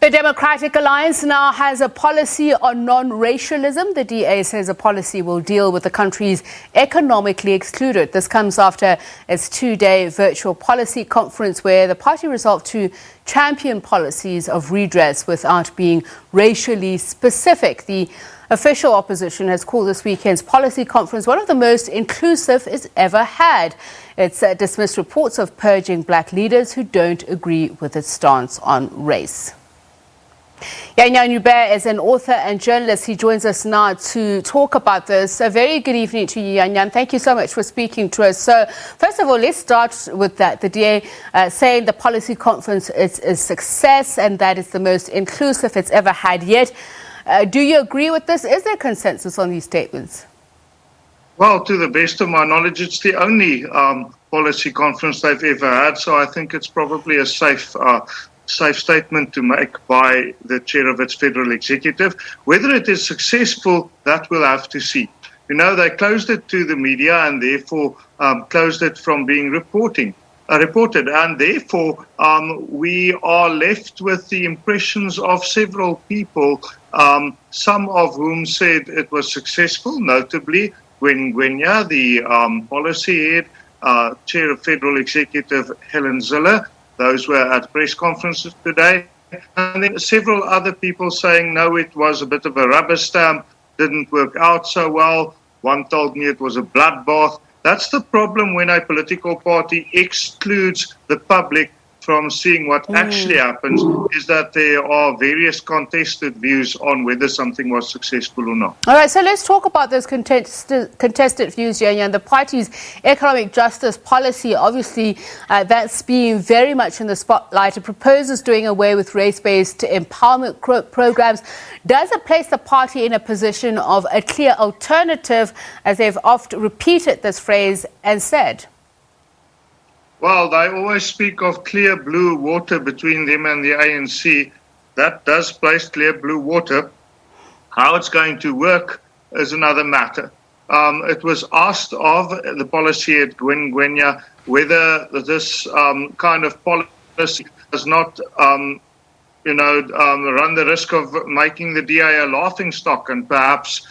The Democratic Alliance now has a policy on non-racialism. The DA says the policy will deal with the country's economically excluded. This comes after its two-day virtual policy conference where the party resolved to champion policies of redress without being racially specific. The official opposition has called this weekend's policy conference one of the most inclusive it's ever had. It's dismissed reports of purging black leaders who don't agree with its stance on race. Jan-Jan Joubert is an author and journalist. He joins us now to talk about this. A very good evening to you, Jan-Jan. Thank you so much for speaking to us. So, first of all, let's start with that. The DA saying the policy conference is a success and that it's the most inclusive it's ever had yet. Do you agree with this? Is there consensus on these statements? Well, to the best of my knowledge, it's the only policy conference they've ever had. So I think it's probably a safe statement to make by the chair of its federal executive. Whether it is successful, that we'll have to see. You know, they closed it to the media and therefore closed it from being reported. And therefore, we are left with the impressions of several people, some of whom said it was successful, notably Gwenya, the policy head, chair of federal executive Helen Zille. Those were at press conferences today. And then several other people saying, no, it was a bit of a rubber stamp, didn't work out so well. One told me it was a bloodbath. That's the problem when a political party excludes the public from seeing what actually happens, is that there are various contested views on whether something was successful or not. All right, so let's talk about those contested views, Jan-Jan. The party's economic justice policy, obviously, that's being very much in the spotlight. It proposes doing away with race-based empowerment programs. Does it place the party in a position of a clear alternative, as they've oft repeated this phrase and said? Well, they always speak of clear blue water between them and the ANC. That does place clear blue water. How it's going to work is another matter. It was asked of the policy at Gwenya whether this kind of policy does not, run the risk of making the DA a laughingstock and perhaps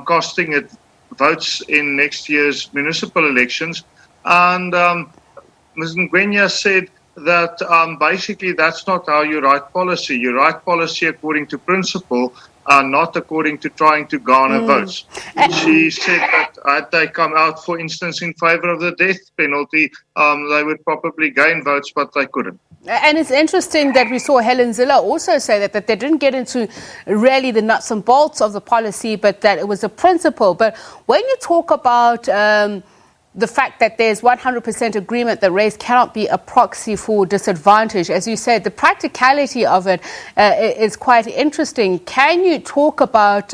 costing it votes in next year's municipal elections. And Ms. Gwenya said that basically that's not how you write policy. You write policy according to principle, not according to trying to garner votes. She said that had they come out, for instance, in favor of the death penalty, they would probably gain votes, but they couldn't. And it's interesting that we saw Helen Zille also say that they didn't get into really the nuts and bolts of the policy, but that it was a principle. But when you talk about the fact that there's 100% agreement that race cannot be a proxy for disadvantage, as you said, the practicality of it is quite interesting. Can you talk about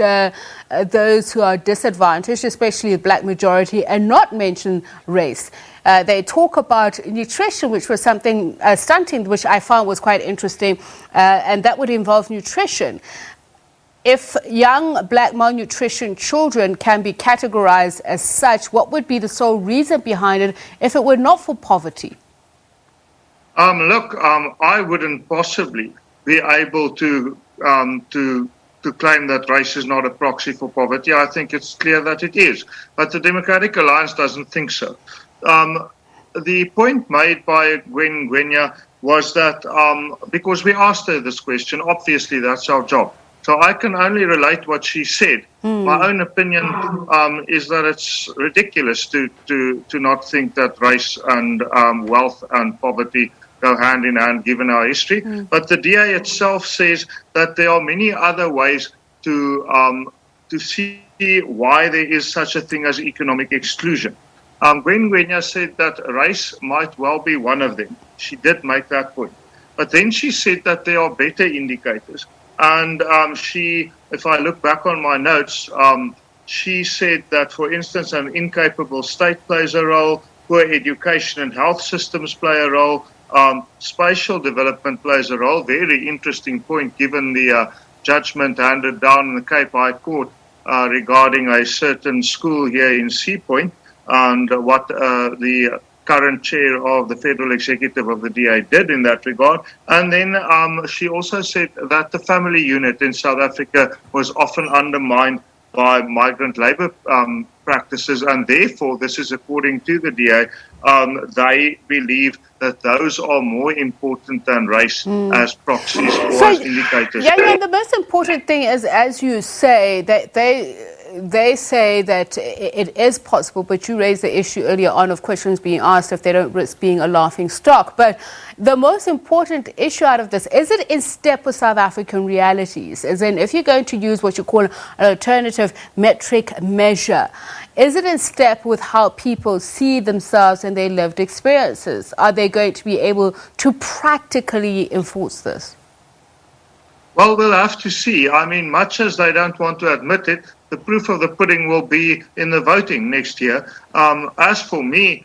those who are disadvantaged, especially the black majority, and not mention race? They talk about nutrition, which was something stunting, which I found was quite interesting, and that would involve nutrition. If young black malnutrition children can be categorized as such, what would be the sole reason behind it if it were not for poverty? I wouldn't possibly be able to claim that race is not a proxy for poverty. I think it's clear that it is. But the Democratic Alliance doesn't think so. The point made by Gwenya was that because we asked her this question, obviously that's our job. So I can only relate what she said. My own opinion is that it's ridiculous to not think that race and wealth and poverty go hand in hand given our history. But the DA itself says that there are many other ways to see why there is such a thing as economic exclusion. Gwenya said that race might well be one of them. She did make that point. But then she said that there are better indicators. And if I look back on my notes, she said that, for instance, an incapable state plays a role, poor education and health systems play a role, spatial development plays a role. Very interesting point, given the judgment handed down in the Cape High Court regarding a certain school here in Sea Point and what the current chair of the federal executive of the DA did in that regard. And then she also said that the family unit in South Africa was often undermined by migrant labor practices, and therefore, this is according to the DA, they believe that those are more important than race as proxies or as indicators. Yeah, the most important thing is, as you say, that they say that it is possible, but you raised the issue earlier on of questions being asked if they don't risk being a laughing stock. But the most important issue out of this, is it in step with South African realities? As in, if you're going to use what you call an alternative metric measure, is it in step with how people see themselves and their lived experiences? Are they going to be able to practically enforce this? Well, we'll have to see. I mean, much as they don't want to admit it, the proof of the pudding will be in the voting next year. As for me,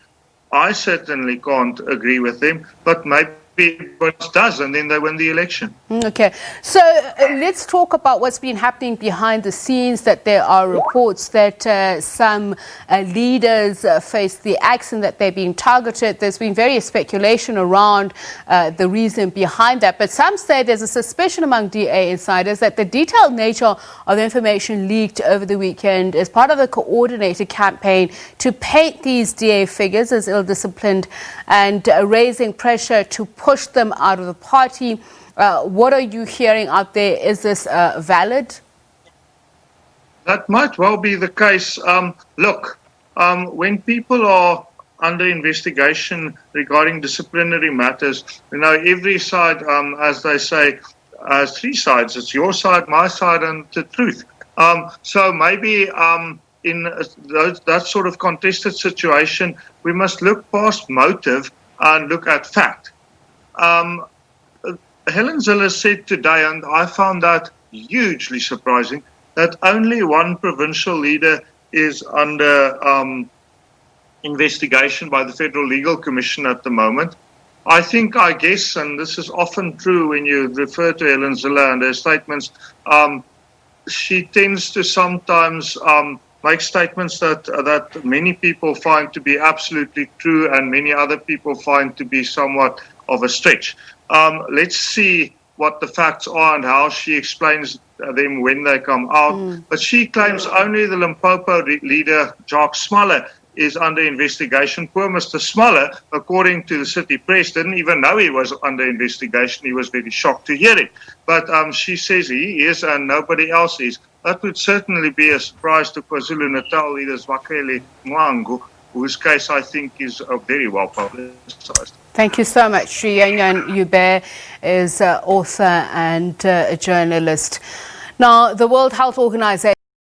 I certainly can't agree with them, but maybe everybody does, and then they win the election. Okay, so let's talk about what's been happening behind the scenes, that there are reports that some leaders face the axe and that they're being targeted. There's been various speculation around the reason behind that, but some say there's a suspicion among DA insiders that the detailed nature of the information leaked over the weekend is part of a coordinated campaign to paint these DA figures as ill-disciplined and raising pressure to push them out of the party. What are you hearing out there? Is this valid? That might well be the case. Look, when people are under investigation regarding disciplinary matters, every side, as they say, has three sides. It's your side, my side, and the truth. So maybe in that sort of contested situation, we must look past motive and look at fact. Helen Zille said today, and I found that hugely surprising, that only one provincial leader is under investigation by the Federal Legal Commission at the moment. I guess, and this is often true when you refer to Helen Zille and her statements, she tends to sometimes make statements that many people find to be absolutely true and many other people find to be somewhat of a stretch. Let's see what the facts are and how she explains them when they come out. But she claims only the Limpopo leader, Jacques Smaller, is under investigation. Poor Mr. Smaller, according to the city press, didn't even know he was under investigation. He was very shocked to hear it. But she says he is and nobody else is. That would certainly be a surprise to KwaZulu-Natal leader Zwakele Mwangu, whose case I think is very well publicized. Thank you so much. Jan-Jan Joubert is author and a journalist. Now, the World Health Organization